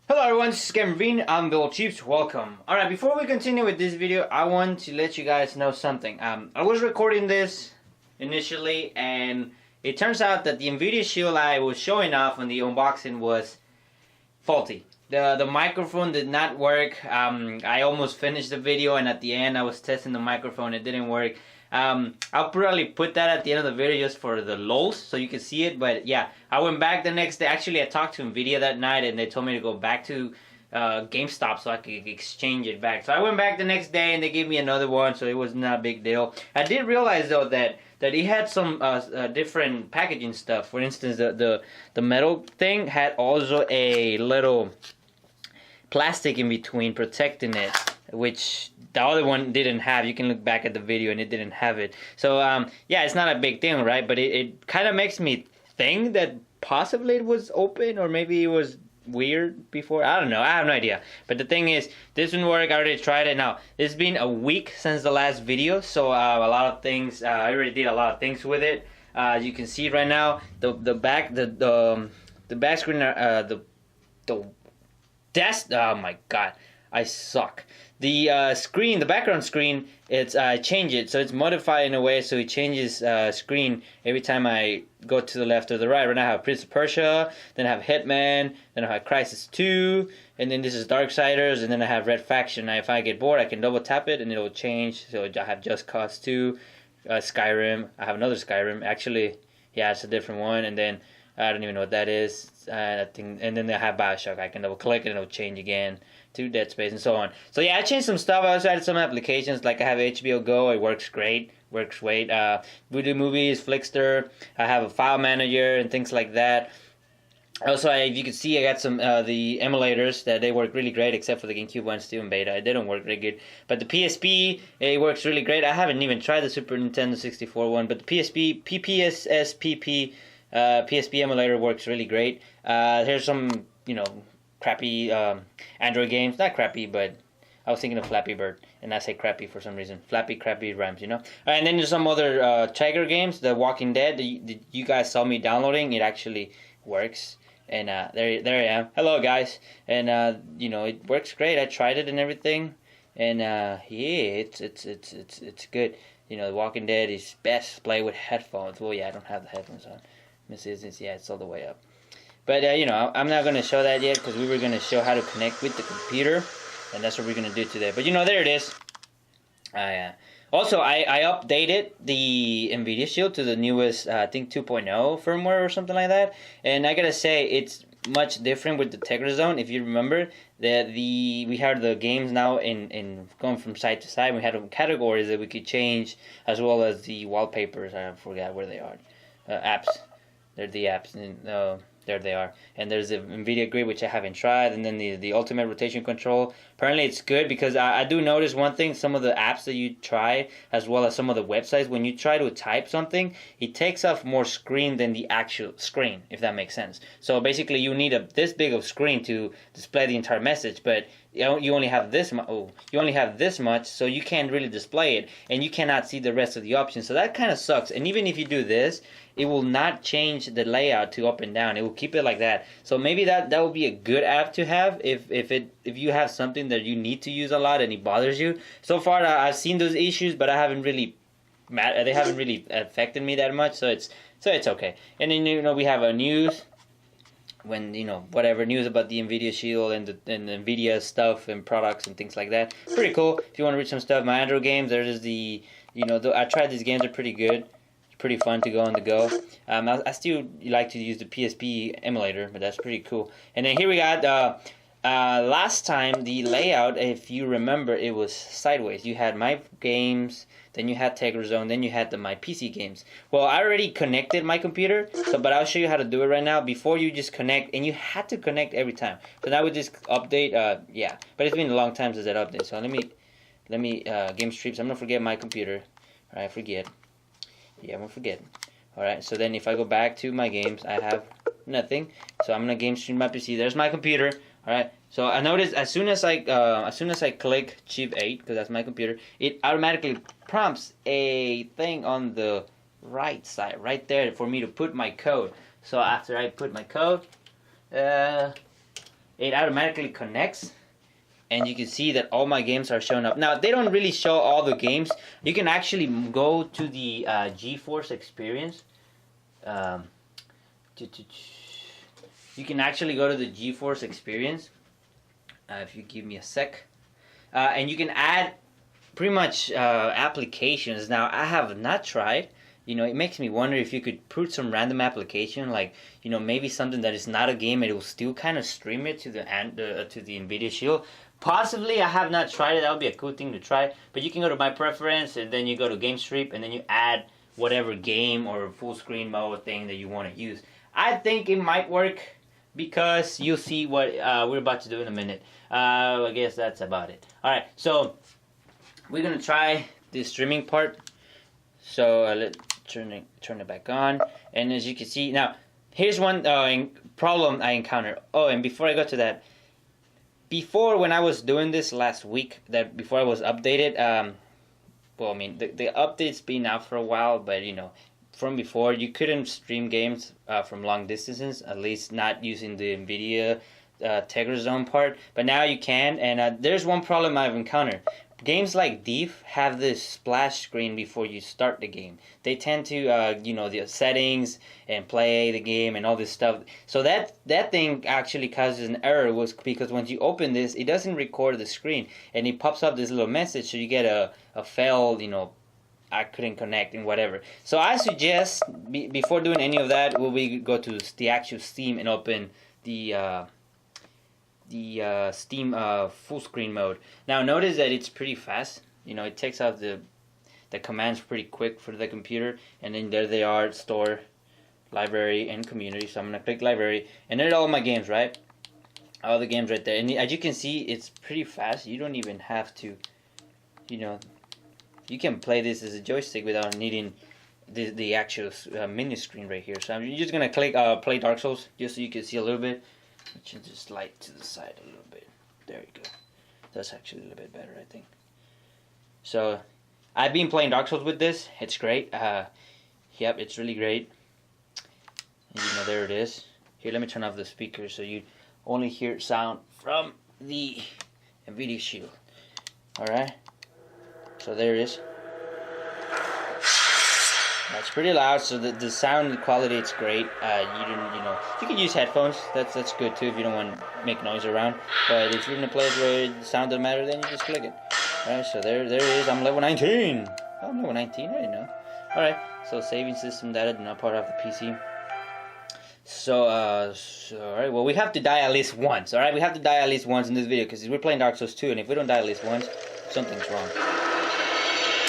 Hello everyone, this is Nvidia. I'm Bill Chiefs. Welcome. Alright, before we continue with this video, I want to let you guys know something. I was recording this initially, and it turns out that the Nvidia Shield I was showing off on the unboxing was faulty. The microphone did not work. I almost finished the video, and at the end I was testing the microphone. It didn't work. I'll probably put that at the end of the video just for the lulz so you can see it. But yeah, I went back the next day. Actually, I talked to Nvidia that night, and they told me to go back to GameStop so I could exchange it back. So I went back the next day, and they gave me another one, so it was not a big deal. I did realize though that it had some different packaging stuff. For instance, the metal thing had also a little plastic in between protecting it, which the other one didn't have. You can look back at the video and it didn't have it. So yeah, it's not a big thing, right? But it kind of makes me think that possibly it was open, or maybe it was weird before. I don't know. I have no idea. But the thing is, this didn't work. I already tried it. Now, it's been a week since the last video, so a lot of things, I already did a lot of things with it. You can see right now, the back screen, the desk, oh my god, I suck. The screen, the background screen, it's change it, so it's modified in a way so it changes screen every time I go to the left or the right. Right now I have Prince of Persia, then I have Hitman, then I have Crisis 2, and then this is Darksiders, and then I have Red Faction. Now if I get bored, I can double tap it and it'll change. So I have Just Cause 2, Skyrim. I have another Skyrim. Actually, yeah, it's a different one, and then I don't even know what that is. I think, and then I have Bioshock. I can double click and it'll change again to Dead Space and so on. So yeah, I changed some stuff. I also added some applications, like I have HBO Go. It works great. Works great. Voodoo Movies, Flickster. I have a file manager and things like that. Also, if you can see, I got some the emulators that they work really great, except for the GameCube one still in beta. It didn't work really good. But the PSP, it works really great. I haven't even tried the Super Nintendo 64 one, but the PSP, PSP emulator works really great. Here's some, crappy Android games. Not crappy, but I was thinking of Flappy Bird, and I say crappy for some reason. Flappy, crappy rhymes, And then there's some other Tiger games. The Walking Dead, you guys saw me downloading. It actually works. And there I am. Hello, guys. And it works great. I tried it and everything. And yeah, it's good. The Walking Dead is best played with headphones. Well, yeah, I don't have the headphones on. Yeah, it's all the way up. But I'm not going to show that yet, because we were going to show how to connect with the computer, and that's what we're going to do today. But there it is. Also, I updated the Nvidia Shield to the newest, I think 2.0 firmware or something like that. And I gotta say, it's much different with the Tegra Zone. If you remember, that we had the games now in going from side to side. We had categories that we could change, as well as the wallpapers. I forgot where they are. Apps. They're the apps. And, there they are. And there's the Nvidia Grid, which I haven't tried, and then the ultimate rotation control. Apparently it's good, because I do notice one thing: some of the apps that you try, as well as some of the websites, when you try to type something, it takes up more screen than the actual screen, if that makes sense. So basically you need this big of screen to display the entire message, but you only have this much, so you can't really display it, and you cannot see the rest of the options. So that kind of sucks. And even if you do this, it will not change the layout to up and down. It will keep it like that. So maybe that would be a good app to have if you have something that you need to use a lot and it bothers you. So far, I've seen those issues, but they haven't really affected me that much. So it's okay. And then we have a news. When whatever news about the Nvidia Shield and the Nvidia stuff and products and things like that. Pretty cool. If you want to read some stuff, my Android games. There's I tried these games. Are pretty good. It's pretty fun to go on the go. I still like to use the PSP emulator, but that's pretty cool. And then here we got last time the layout. If you remember, it was sideways. You had my games. Then you had Tegra Zone, then you had my PC games. Well, I already connected my computer, but I'll show you how to do it right now. Before you just connect, and you had to connect every time. So now with this update, yeah. But it's been a long time since that update. So let me game streams. I'm gonna forget my computer. All right, forget. Yeah, I'm gonna forget. All right. So then if I go back to my games, I have nothing. So I'm gonna game stream my PC. There's my computer. All right. So I noticed as soon as I click Chip 8, because that's my computer, it automatically prompts a thing on the right side, right there, for me to put my code. So after I put my code, it automatically connects, and you can see that all my games are showing up. Now, they don't really show all the games. You can actually go to the GeForce Experience. You can actually go to the GeForce Experience, if you give me a sec, and you can add pretty much applications. Now, I have not tried. It makes me wonder if you could put some random application, like, maybe something that is not a game, and it will still kind of stream it to the Nvidia Shield. Possibly, I have not tried it. That would be a cool thing to try. But you can go to My Preference, and then you go to Game Stream, and then you add whatever game or full screen mode thing that you want to use. I think it might work, because you'll see what we're about to do in a minute. I guess that's about it. Alright, so we're going to try the streaming part. So let's turn it back on. And as you can see, now, here's one problem I encountered. Oh, and before I go to that, before, when I was doing this last week, before I was updated, well, I mean, the update's been out for a while, but, from before, you couldn't stream games from long distances, at least not using the Nvidia Tegra Zone part. But now you can, and there's one problem I've encountered. Games like Thief have this splash screen before you start the game. They tend to, the settings and play the game and all this stuff. So that thing actually causes an error, because once you open this, it doesn't record the screen, and it pops up this little message, so you get a failed, I couldn't connect and whatever. So I suggest, before doing any of that, we go to the actual Steam and open the Steam full screen mode. Now notice that it's pretty fast. It takes out the commands pretty quick for the computer, and then there they are: store, library, and community. So I'm gonna click library, and there are all my games, right? All the games right there. And as you can see, it's pretty fast. You don't even have to, you can play this as a joystick without needing the actual mini screen right here. So I'm just gonna click play Dark Souls, just so you can see a little bit. Which is just light to the side a little bit. There you go. That's actually a little bit better, I think. So, I've been playing Dark Souls with this. It's great. Yep, it's really great. And there it is. Here, let me turn off the speaker so you only hear sound from the Nvidia Shield. Alright. So there it is. It's pretty loud, so the sound quality, it's great. You can use headphones. That's good too if you don't want to make noise around. But if you're in a place where the sound doesn't matter, then you just click it. Alright, so there it is. I'm level 19. Oh, I'm level 19. I didn't know. Alright, so saving system data, not part of the PC. So alright, well, we have to die at least once. Alright, we have to die at least once in this video, because we're playing Dark Souls 2, and if we don't die at least once, something's wrong.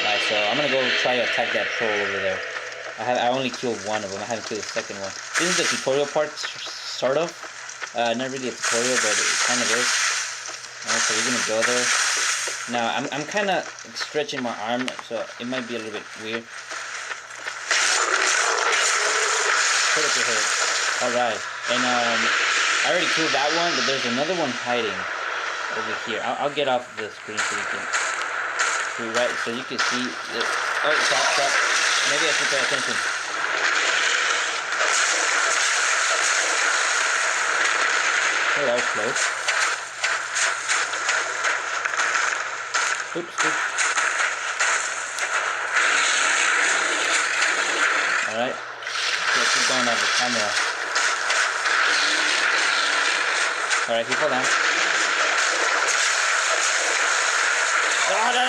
Alright, so I'm gonna go try to attack that troll over there. I only killed one of them. I haven't killed the second one. This is the tutorial part, sort of. Not really a tutorial, but it kind of is. Alright, so we're gonna go there. Now, I'm kind of stretching my arm, so it might be a little bit weird. Alright, and I already killed that one, but there's another one hiding over here. I'll get off the screen so you can see, right? So you can see that. Oh, stop. Maybe I should pay attention. Oh, that was close. Oops. Alright. Let's keep going on the camera. Alright, keep hold on. Oh, no.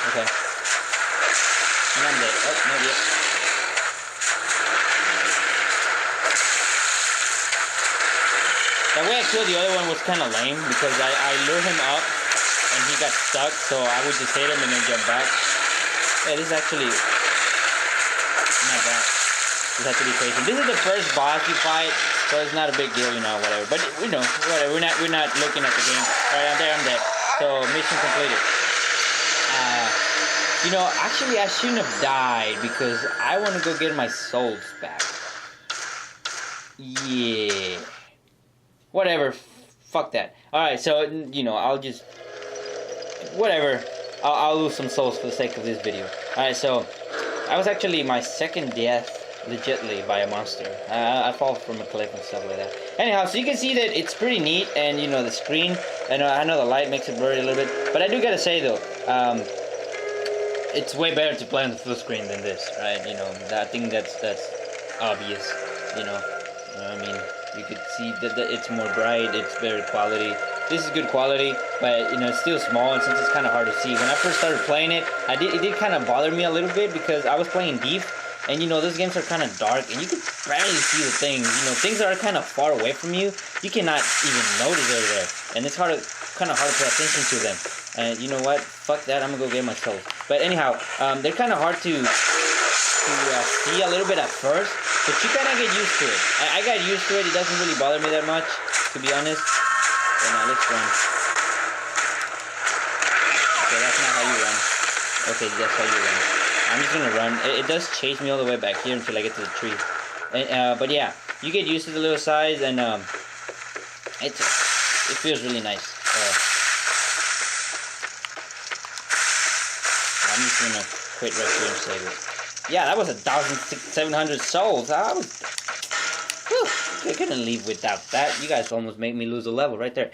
Okay. And I'm dead. Oh, no, yet. That way I killed the other one was kind of lame, because I lured him up and he got stuck, so I would just hit him and then jump back. Yeah, this is actually not bad. Just have to be patient. This is the first boss you fight, so it's not a big deal, whatever. But whatever. We're not looking at the game. Alright, I'm dead. So mission completed. Actually, I shouldn't have died, because I want to go get my souls back. Yeah. Whatever. Fuck that. Alright, so, I'll just... Whatever. I'll lose some souls for the sake of this video. Alright, so... That was actually my second death legitly by a monster. I fall from a cliff and stuff like that. Anyhow, so you can see that it's pretty neat, and you know the screen. I know the light makes it blurry a little bit, but I do gotta say though, it's way better to play on the full screen than this, right? You know, I think that's obvious. You know, I mean, you could see that it's more bright, it's better quality. This is good quality, but you know, it's still small, and since it's kind of hard to see. When I first started playing it, it did kind of bother me a little bit because I was playing Deep, and you know, those games are kind of dark, and you can barely see the things. You know, things that are kind of far away from you, you cannot even notice they're there, and it's kind of hard to pay attention to them. And you know what? Fuck that. I'm gonna go get my soul. But anyhow, they're kind of hard to see a little bit at first, but you kind of get used to it. I got used to it. It doesn't really bother me that much, to be honest. And now let's run. Okay, that's not how you run. Okay, that's how you run. I'm just gonna run. It does chase me all the way back here until I get to the tree. And, but yeah, you get used to the little size, and it feels really nice. I'm just gonna quit right here and save it. Yeah, that was 1,700 souls. I couldn't leave without that. You guys almost made me lose a level right there.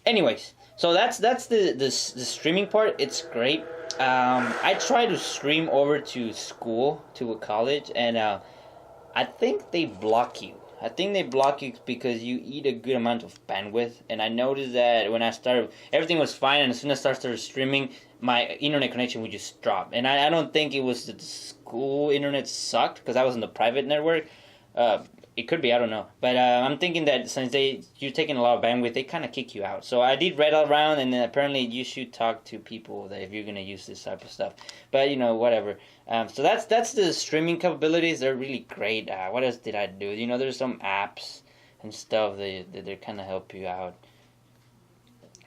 Anyways, so that's the streaming part. It's great. I try to stream over to school, to a college, and I think they block you. I think they block you because you eat a good amount of bandwidth. And I noticed that when I started, everything was fine, and as soon as I started streaming, my internet connection would just drop. And I don't think it was that the school internet sucked because I was in the private network. It could be, I don't know. But I'm thinking that since you're taking a lot of bandwidth, they kind of kick you out. So I did read around, and apparently you should talk to people that if you're going to use this type of stuff. But, you know, whatever. So that's the streaming capabilities. They're really great. What else did I do? You know, there's some apps and stuff that they kind of help you out.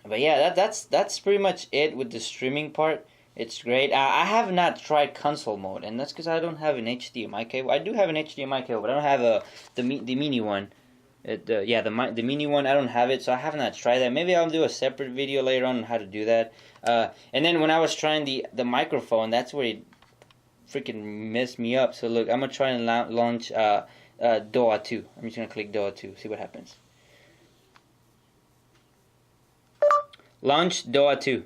But yeah, that's pretty much it with the streaming part. It's great. I have not tried console mode, and that's because I don't have an HDMI cable. I do have an HDMI cable, but I don't have the mini one. The mini one, I don't have it, so I have not tried that. Maybe I'll do a separate video later on how to do that. And then when I was trying the microphone, that's where it freaking messed me up. So look, I'm gonna try and launch DOA 2. I'm just gonna click DOA 2, see what happens. Launch DOA 2.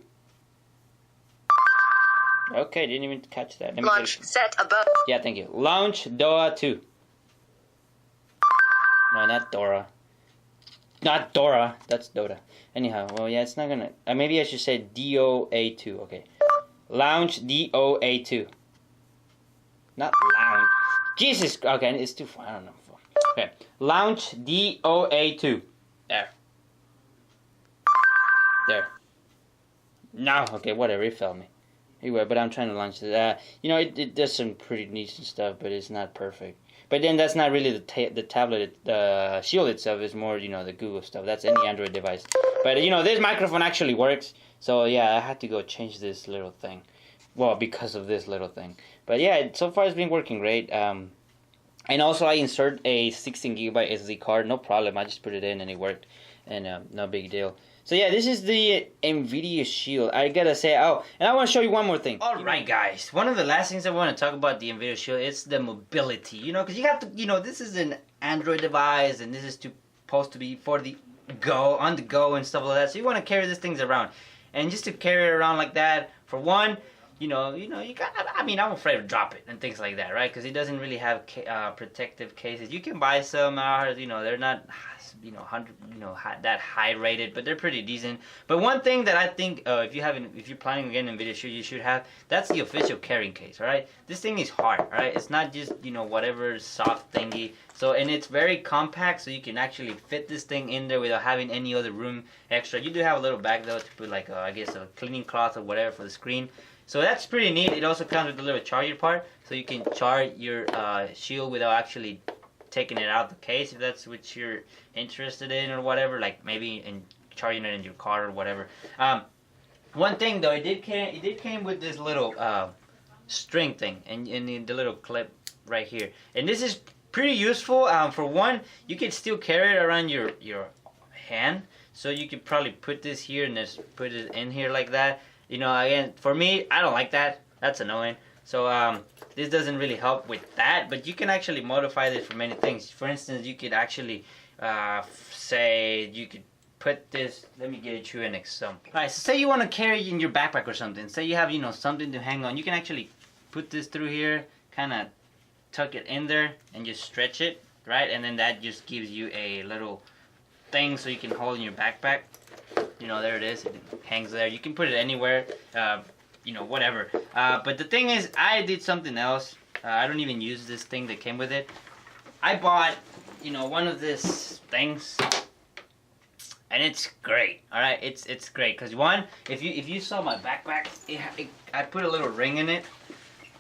Okay, didn't even catch that. Launch set above. Yeah, thank you. Launch DOA 2. No, not Dora. Not Dora. That's Dota. Anyhow, well, yeah, it's not gonna. Maybe I should say DOA 2. Okay. Launch DOA 2. Not launch. Jesus. Okay, it's too far. I don't know. Okay. Launch DOA 2. There. There. No. Okay, whatever. It failed me. Anyway, but I'm trying to launch it. You know, it does some pretty decent stuff, but it's not perfect. But then that's not really the tablet, the Shield itself is more, you know, the Google stuff. That's any Android device. But, you know, this microphone actually works. So, yeah, I had to go change this little thing. Well, because of this little thing. But, yeah, so far it's been working great. And also I insert a 16GB SD card. No problem. I just put it in and it worked. And no big deal. So yeah, this is the Nvidia Shield. I gotta say, oh, and I want to show you one more thing. Alright guys, one of the last things I want to talk about the Nvidia Shield is the mobility. You know, because you have to, you know, this is an Android device, and this is supposed to be for the go, on the go and stuff like that. So you want to carry these things around. And just to carry it around like that, for one, you know, you got, I mean, I'm afraid to drop it and things like that, right? Because it doesn't really have protective cases. You can buy some, you know, they're not, you know, that high rated, but they're pretty decent. But one thing that I think, if you're planning on getting Nvidia Shield, you should have, that's the official carrying case, all right? This thing is hard, all right? It's not just, you know, whatever soft thingy. So, and it's very compact, so you can actually fit this thing in there without having any other room extra. You do have a little bag though to put like, I guess a cleaning cloth or whatever for the screen. So that's pretty neat. It also comes with a little charger part, so you can charge your Shield without actually taking it out of the case, if that's what you're interested in or whatever, like maybe in charging it in your car or whatever. One thing though, it did came with this little string thing and the little clip right here, and this is pretty useful. For one, you can still carry it around your hand, so you could probably put this here and just put it in here like that. You know, again, for me, I don't like that. That's annoying. So this doesn't really help with that, but you can actually modify this for many things. For instance, you could actually say you could put this. Let me get you an example. All right, so say you want to carry in your backpack or something. Say you have something to hang on. You can actually put this through here, kind of tuck it in there, and just stretch it, right? And then that just gives you a little thing so you can hold in your backpack. There it is. It hangs there. You can put it anywhere. Whatever. But the thing is, I did something else. I don't even use this thing that came with it. I bought, one of these things, and it's great. All right, it's great because one, if you saw my backpack, I put a little ring in it.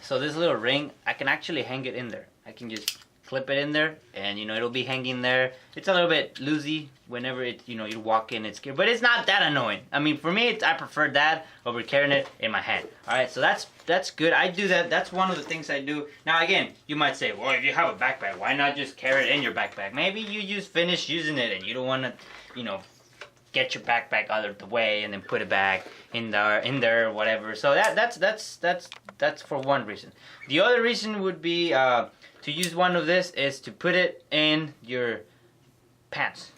So this little ring, I can actually hang it in there. I can just clip it in there, and it'll be hanging there. It's a little bit loosey whenever you walk in. But it's not that annoying. I mean, for me, I prefer that over carrying it in my hand. All right, so that's good. I do that. That's one of the things I do. Now again, you might say, well, if you have a backpack, why not just carry it in your backpack? Maybe you just finished using it and you don't want to, get your backpack out of the way and then put it back in there, whatever. So that's for one reason. The other reason would be to use one of this is to put it in your pants.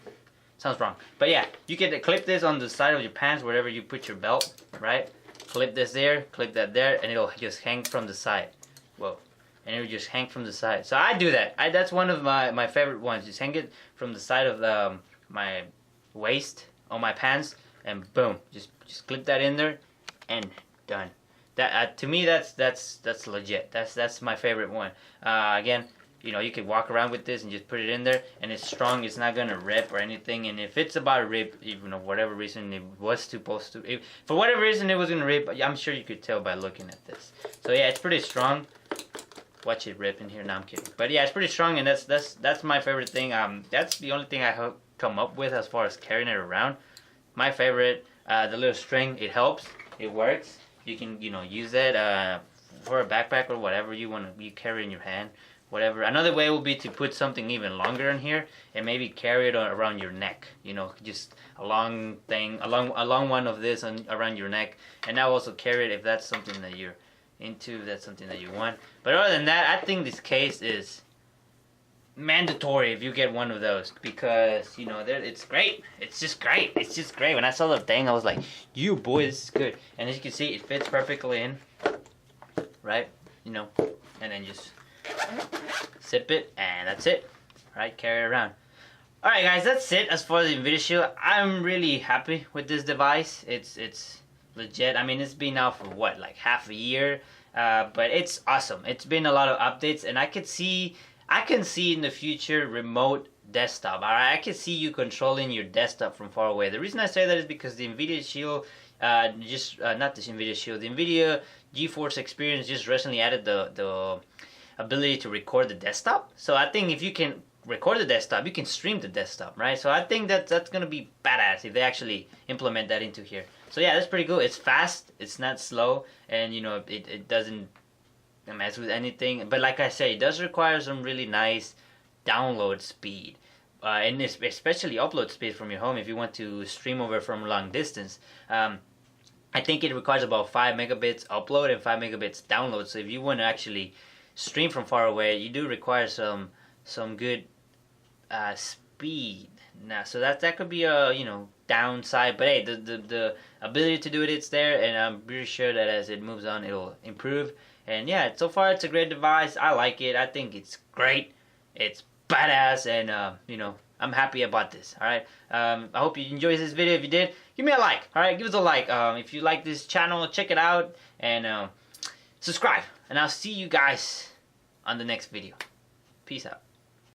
Sounds wrong. But yeah, you can clip this on the side of your pants wherever you put your belt, right? Clip this there, clip that there, and it'll just hang from the side. Whoa. And it'll just hang from the side. So I do that. That's one of my favorite ones. Just hang it from the side of my waist on my pants, and boom. Just clip that in there, and done. That to me that's legit. That's my favorite one. Again, you can walk around with this and just put it in there, and it's strong. It's not gonna rip or anything. And if it's about to rip, even for whatever reason it was supposed to, for whatever reason it was gonna rip, I'm sure you could tell by looking at this. So yeah, it's pretty strong. Watch it rip in here. No, I'm kidding. But yeah, it's pretty strong, and that's my favorite thing. That's the only thing I come up with as far as carrying it around. My favorite, the little string. It helps. It works. You can use it for a backpack or whatever you carry in your hand, whatever. Another way would be to put something even longer in here and maybe carry it around your neck. Just a long thing along one of this around your neck, and now also carry it if that's something that you're into, if that's something that you want. But other than that, I think this case is mandatory if you get one of those, because it's great. It's just great. It's just great. When I saw the thing, I was like, "You boy, this is good." And as you can see, it fits perfectly in, right? And then just zip it, and that's it. Right, carry it around. All right, guys, that's it as far as the Nvidia Shield. I'm really happy with this device. It's legit. I mean, it's been out for what, like half a year, but it's awesome. It's been a lot of updates, and I can see in the future remote desktop. All right, I can see you controlling your desktop from far away. The reason I say that is because the Nvidia Shield, not the Nvidia Shield, the Nvidia GeForce Experience just recently added the ability to record the desktop. So I think if you can record the desktop, you can stream the desktop, right? So I think that's gonna be badass if they actually implement that into here. So yeah, that's pretty cool. It's fast, it's not slow, and it doesn't mess with anything. But like I say, it does require some really nice download speed, and especially upload speed from your home if you want to stream over from a long distance. I think it requires about 5 megabits upload and 5 megabits download. So if you want to actually stream from far away, you do require some good speed. Now, so that could be a downside, but hey, the ability to do it's there, and I'm pretty sure that as it moves on, it'll improve. And yeah, so far it's a great device. I like it. I think it's great. It's badass, and I'm happy about this. All right. I hope you enjoyed this video. If you did, give me a like. All right, give us a like. If you like this channel, check it out and subscribe. And I'll see you guys on the next video. Peace out.